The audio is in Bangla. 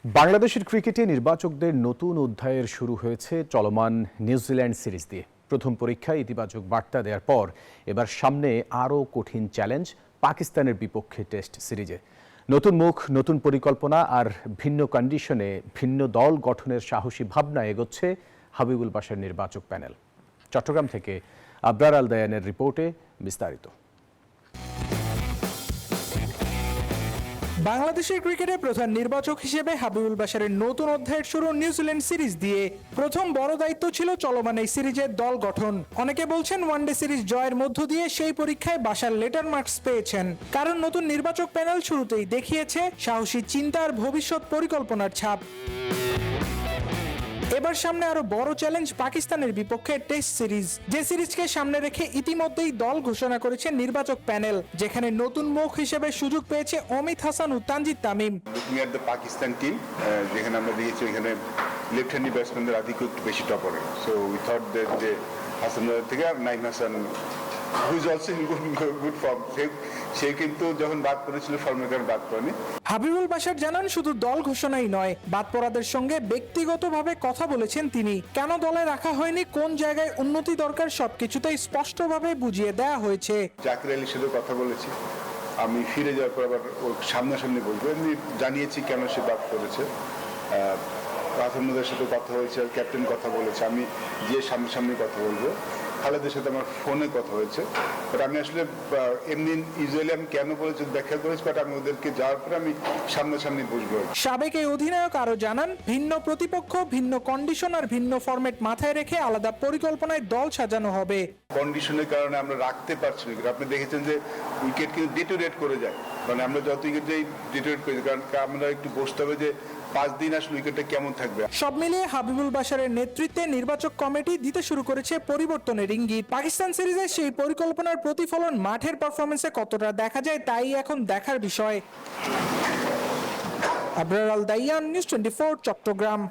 বাংলাদেশের ক্রিকেটে নির্বাচকদের নতুন অধ্যায়ের শুরু হয়েছে চলমান নিউজিল্যান্ড সিরিজ দিয়ে। প্রথম পরীক্ষায় ইতিবাচক বার্তা দেওয়ার পর এবার সামনে আরও কঠিন চ্যালেঞ্জ পাকিস্তানের বিপক্ষে টেস্ট সিরিজে। নতুন মুখ, নতুন পরিকল্পনা আর ভিন্ন কন্ডিশনে ভিন্ন দল গঠনের সাহসী ভাবনা এগোচ্ছে হাবিবুল বাশার নির্বাচক প্যানেল। চট্টগ্রাম থেকে আবরার আল দায়ানের রিপোর্টে বিস্তারিত। বাংলাদেশের ক্রিকেটে প্রধান নির্বাচক হিসেবে হাবিবুল বাশারের নতুন অধ্যায়ের শুরু নিউজিল্যান্ড সিরিজ দিয়ে। প্রথম বড় দায়িত্ব ছিল চলমান এই সিরিজের দল গঠন। অনেকে বলছেন ওয়ানডে সিরিজ জয়ের মধ্য দিয়ে সেই পরীক্ষায় বাশার লেটার মার্কস পেয়েছেন, কারণ নতুন নির্বাচক প্যানেল শুরুতেই দেখিয়েছে সাহসী চিন্তা আর ভবিষ্যৎ পরিকল্পনার ছাপ। এবার সামনে আরো বড় চ্যালেঞ্জ পাকিস্তানের বিপক্ষে টেস্ট সিরিজ, যে সিরিজকে সামনে রেখে ইতিমধ্যেই দল ঘোষণা করেছে নির্বাচক প্যানেল, যেখানে নতুন মুখ হিসেবে সুযোগ পেয়েছে অমিত হাসান ও Tanzid Tamim. Looking at the Pakistan team, যেখানে আমরা দেখেছি এখানে লেফট হ্যান্ডি ব্যাটসম্যানদের আধিক্য একটু বেশি টপারে। সো উই থট দ্যাট যে হাসান থেকে Naim Hasan who is also in good form, সে কিন্তু যখন বাদ করেছিল ফর্মের কারণে বাদ করেনি। হাবিবুল বাশার জানান, শুধু দল ঘোষণাই নয়, বাদ পড়াদের সঙ্গে ব্যক্তিগতভাবে কথা বলেছেন তিনি। কেন দলে রাখা হয়নি, কোন জায়গায় উন্নতি দরকার, সবকিছুতেই স্পষ্টভাবে বুঝিয়ে দেওয়া হয়েছে। জাকির আলীর সাথে কথা বলেছি, আমি ফিরে যাওয়ার পর আবার ওর সামনাসামনি বলবো, এমনি জানিয়েছি কেন সে বাদ করেছে। প্রাথমিকদের সাথে কথা হয়েছে, ক্যাপ্টেন কথা বলেছে, আমি গিয়ে সামনাসামনি কথা বলবো। খালেদের সাথে আমার ফোনে কথা হয়েছে, বাট আমি আসলে এমনি ইউজুয়ালি আমি কেন বলেছি ব্যাখ্যা করেছি, বাট আমি ওদেরকে যাওয়ার পরে আমি সামনাসামনি বুঝবো। সাবেক এই অধিনায়ক আরো জানান, ভিন্ন প্রতিপক্ষ, ভিন্ন কন্ডিশন আর ভিন্ন ফরম্যাট মাথায় রেখে আলাদা পরিকল্পনায় দল সাজানো হবে। কন্ডিশনের কারণে আমরা রাখতে পারছি না, আপনি দেখেছেন যে উইকেট কিন্তু ডিটোরেট করে যায়, মানে আমরা যত উইকেট যাই ডিটোরেট করি, কারণ আমরা একটু বসতে হবে যে 5 দিন আসলে উইকেটটা কেমন থাকবে। সব মিলিয়ে হাবিবুল বাশারের নেতৃত্বে নির্বাচক কমিটি দিতে শুরু করেছে পরিবর্তনের ইঙ্গিত। পাকিস্তান সিরিজে সেই পরিকল্পনার প্রতিফলন মাঠের পারফরমেন্সে কতটা দেখা যায়, তাই এখন দেখার বিষয়। আবরার আল দায়ান, নিউজ 24, চট্টগ্রাম।